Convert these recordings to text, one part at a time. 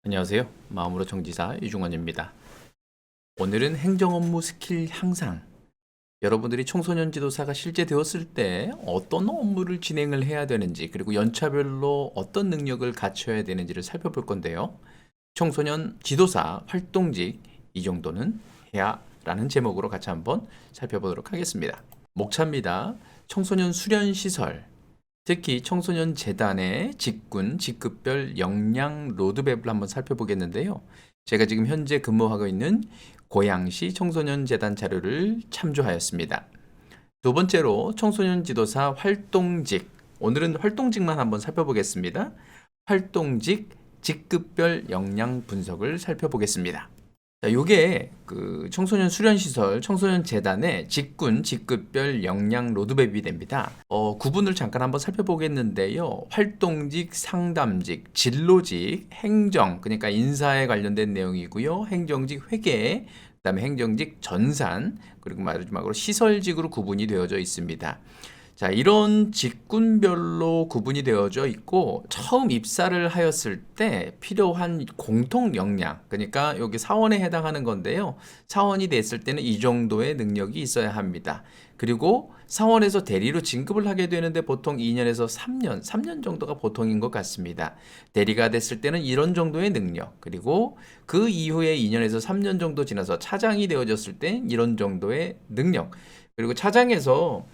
안녕하세요. 마음으로 정지사 유중원입니다. 오늘은 행정업무 스킬 향상. 여러분들이 청소년 지도사가 실제 되었을 때 어떤 업무를 진행을 해야 되는지, 그리고 연차별로 어떤 능력을 갖춰야 되는지를 살펴볼 건데요. 청소년 지도사 활동직 이 정도는 해야 라는 제목으로 같이 한번 살펴보도록 하겠습니다. 목차입니다. 청소년 수련시설, 특히 청소년 재단의 직군, 직급별 역량 로드맵을 한번 살펴보겠는데요. 제가 지금 현재 근무하고 있는 고양시 청소년 재단 자료를 참조하였습니다. 두 번째로 청소년 지도사 활동직, 오늘은 활동직만 한번 살펴보겠습니다. 활동직 직급별 역량 분석을 살펴보겠습니다. 자, 요게 그 청소년 수련시설, 청소년 재단의 직군, 직급별 역량 로드맵이 됩니다. 구분을 잠깐 한번 살펴보겠는데요. 활동직, 상담직, 진로직, 행정, 그러니까 인사에 관련된 내용이고요. 행정직 회계, 그다음에 행정직 전산, 그리고 마지막으로 시설직으로 구분이 되어져 있습니다. 자, 이런 직군별로 구분이 되어져 있고, 처음 입사를 하였을 때 필요한 공통 역량, 그러니까 여기 사원에 해당하는 건데요. 사원이 됐을 때는 이 정도의 능력이 있어야 합니다. 그리고 사원에서 대리로 진급을 하게 되는데 보통 2년에서 3년 정도가 보통인 것 같습니다. 대리가 됐을 때는 이런 정도의 능력, 그리고 그 이후에 2년에서 3년 정도 지나서 차장이 되어졌을 때 이런 정도의 능력, 그리고 차장에서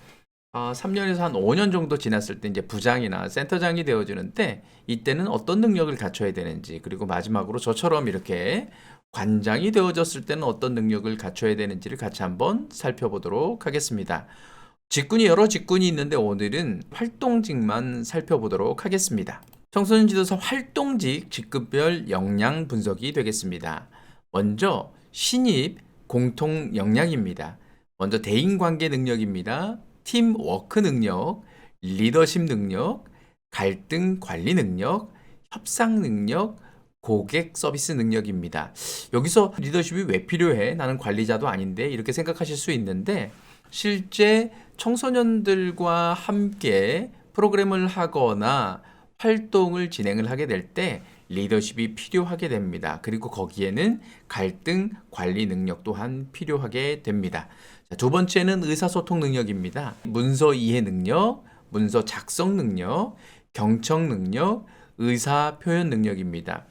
3년에서 한 5년 정도 지났을 때 이제 부장이나 센터장이 되어주는데 이때는 어떤 능력을 갖춰야 되는지, 그리고 마지막으로 저처럼 이렇게 관장이 되어졌을 때는 어떤 능력을 갖춰야 되는지를 같이 한번 살펴보도록 하겠습니다. 직군이 여러 직군이 있는데 오늘은 활동직만 살펴보도록 하겠습니다. 청소년 지도사 활동직 직급별 역량 분석이 되겠습니다. 먼저 신입 공통 역량입니다. 먼저 대인관계 능력입니다. 팀워크 능력, 리더십 능력, 갈등 관리 능력, 협상 능력, 고객 서비스 능력입니다. 여기서 리더십이 왜 필요해? 나는 관리자도 아닌데 이렇게 생각하실 수 있는데 실제 청소년들과 함께 프로그램을 하거나 활동을 진행을 하게 될 때 리더십이 필요하게 됩니다. 그리고 거기에는 갈등 관리 능력 또한 필요하게 됩니다. 자, 두 번째는 의사소통 능력입니다. 문서 이해 능력, 문서 작성 능력, 경청 능력, 의사 표현 능력입니다.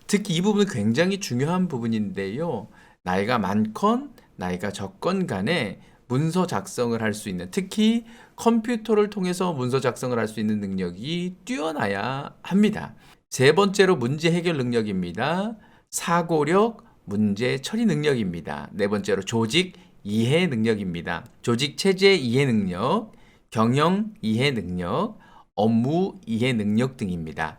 특히 이 부분은 굉장히 중요한 부분인데요. 나이가 많건 나이가 적건 간에 문서 작성을 할 수 있는, 특히 컴퓨터를 통해서 문서 작성을 할 수 있는 능력이 뛰어나야 합니다. 세 번째로 문제 해결 능력입니다. 사고력, 문제 처리 능력입니다. 네 번째로 조직 이해 능력입니다. 조직 체제 이해 능력, 경영 이해 능력, 업무 이해 능력 등입니다.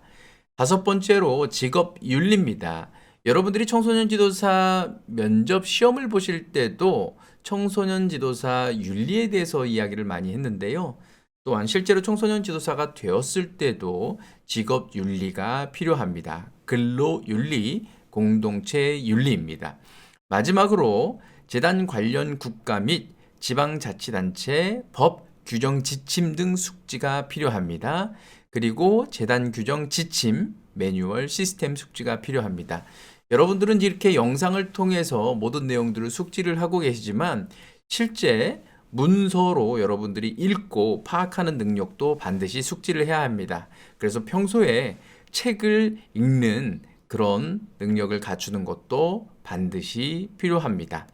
다섯 번째로 직업 윤리입니다. 여러분들이 청소년 지도사 면접 시험을 보실 때도 청소년 지도사 윤리에 대해서 이야기를 많이 했는데요. 또한 실제로 청소년 지도사가 되었을 때도 직업 윤리가 필요합니다. 근로 윤리, 공동체 윤리입니다. 마지막으로 재단 관련 국가 및 지방자치단체 법 규정 지침 등 숙지가 필요합니다. 그리고 재단 규정 지침, 매뉴얼, 시스템 숙지가 필요합니다. 여러분들은 이렇게 영상을 통해서 모든 내용들을 숙지를 하고 계시지만 실제 문서로 여러분들이 읽고 파악하는 능력도 반드시 숙지를 해야 합니다. 그래서 평소에 책을 읽는 그런 능력을 갖추는 것도 반드시 필요합니다.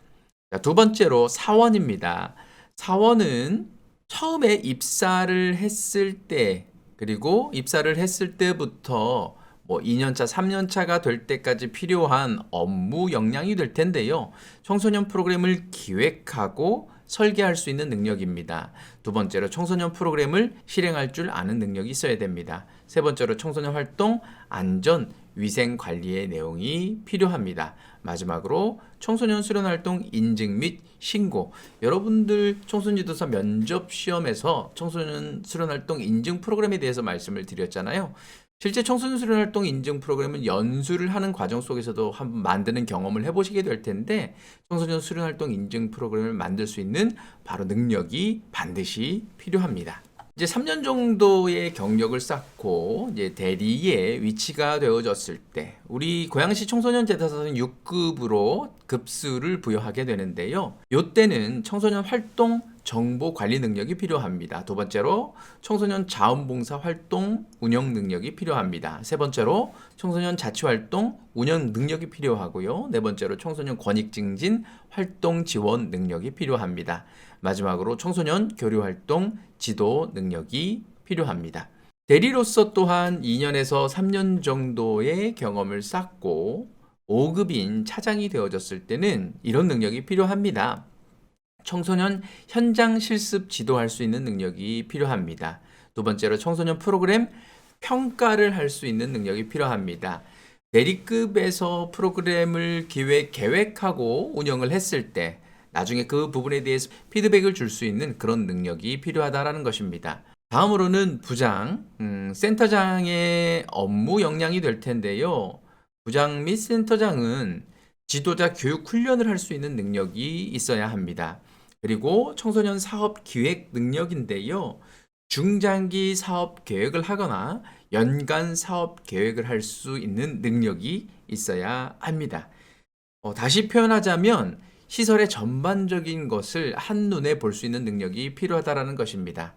자, 두 번째로 사원입니다. 사원은 처음에 입사를 했을 때, 그리고 입사를 했을 때부터 2년차, 3년차가 될 때까지 필요한 업무 역량이 될 텐데요. 청소년 프로그램을 기획하고 설계할 수 있는 능력입니다. 두 번째로 청소년 프로그램을 실행할 줄 아는 능력이 있어야 됩니다. 세 번째로 청소년 활동 안전 위생 관리의 내용이 필요합니다. 마지막으로 청소년 수련 활동 인증 및 신고. 여러분들 청소년 지도사 면접 시험에서 청소년 수련 활동 인증 프로그램에 대해서 말씀을 드렸잖아요. 실제 청소년 수련 활동 인증 프로그램은 연수를 하는 과정 속에서도 한번 만드는 경험을 해보시게 될 텐데, 청소년 수련 활동 인증 프로그램을 만들 수 있는 바로 능력이 반드시 필요합니다. 이제 3년 정도의 경력을 쌓고 이제 대리의 위치가 되어졌을 때 우리 고양시 청소년 제도사는 6급으로 급수를 부여하게 되는데요. 요때는 청소년 활동 정보 관리 능력이 필요합니다. 두 번째로 청소년 자원봉사 활동 운영 능력이 필요합니다. 세 번째로 청소년 자치활동 운영 능력이 필요하고요. 네 번째로 청소년 권익 증진 활동 지원 능력이 필요합니다. 마지막으로 청소년 교류활동 지도 능력이 필요합니다. 대리로서 또한 2년에서 3년 정도의 경험을 쌓고 5급인 차장이 되어졌을 때는 이런 능력이 필요합니다. 청소년 현장 실습 지도할 수 있는 능력이 필요합니다. 두 번째로 청소년 프로그램 평가를 할 수 있는 능력이 필요합니다. 대리급에서 프로그램을 계획하고 운영을 했을 때 나중에 그 부분에 대해서 피드백을 줄 수 있는 그런 능력이 필요하다라는 것입니다. 다음으로는 부장, 센터장의 업무 역량이 될 텐데요. 부장 및 센터장은 지도자 교육 훈련을 할 수 있는 능력이 있어야 합니다. 그리고 청소년 사업 기획 능력인데요. 중장기 사업 계획을 하거나 연간 사업 계획을 할 수 있는 능력이 있어야 합니다. 다시 표현하자면 시설의 전반적인 것을 한눈에 볼 수 있는 능력이 필요하다는 것입니다.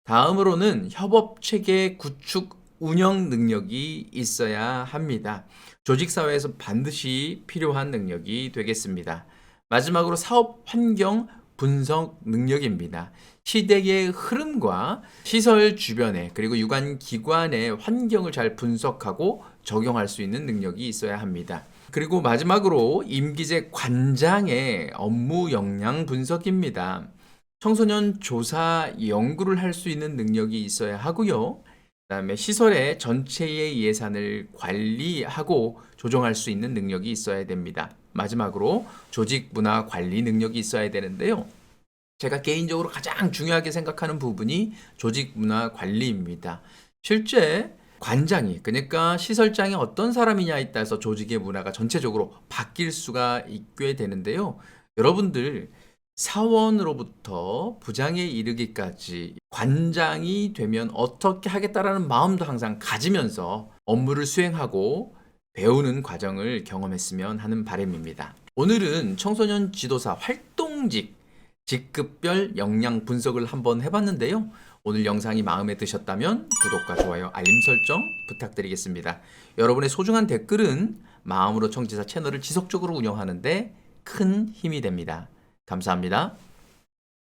다음으로는 협업체계 구축 운영 능력이 있어야 합니다. 조직사회에서 반드시 필요한 능력이 되겠습니다. 마지막으로 사업 환경 분석 능력입니다. 시대의 흐름과 시설 주변에 그리고 유관 기관의 환경을 잘 분석하고 적용할 수 있는 능력이 있어야 합니다. 그리고 마지막으로 임기제 관장의 업무 역량 분석입니다. 청소년 조사 연구를 할 수 있는 능력이 있어야 하고요. 그다음에 시설의 전체의 예산을 관리하고 조정할 수 있는 능력이 있어야 됩니다. 마지막으로 조직 문화 관리 능력이 있어야 되는데요. 제가 개인적으로 가장 중요하게 생각하는 부분이 조직 문화 관리입니다. 실제 관장이, 그러니까 시설장이 어떤 사람이냐에 따라서 조직의 문화가 전체적으로 바뀔 수가 있게 되는데요. 여러분들 사원으로부터 부장에 이르기까지 관장이 되면 어떻게 하겠다라는 마음도 항상 가지면서 업무를 수행하고 배우는 과정을 경험했으면 하는 바람입니다. 오늘은 청소년 지도사 활동직 직급별 역량 분석을 한번 해봤는데요. 오늘 영상이 마음에 드셨다면 구독과 좋아요, 알림 설정 부탁드리겠습니다. 여러분의 소중한 댓글은 마음으로 청지사 채널을 지속적으로 운영하는 데 큰 힘이 됩니다. 감사합니다.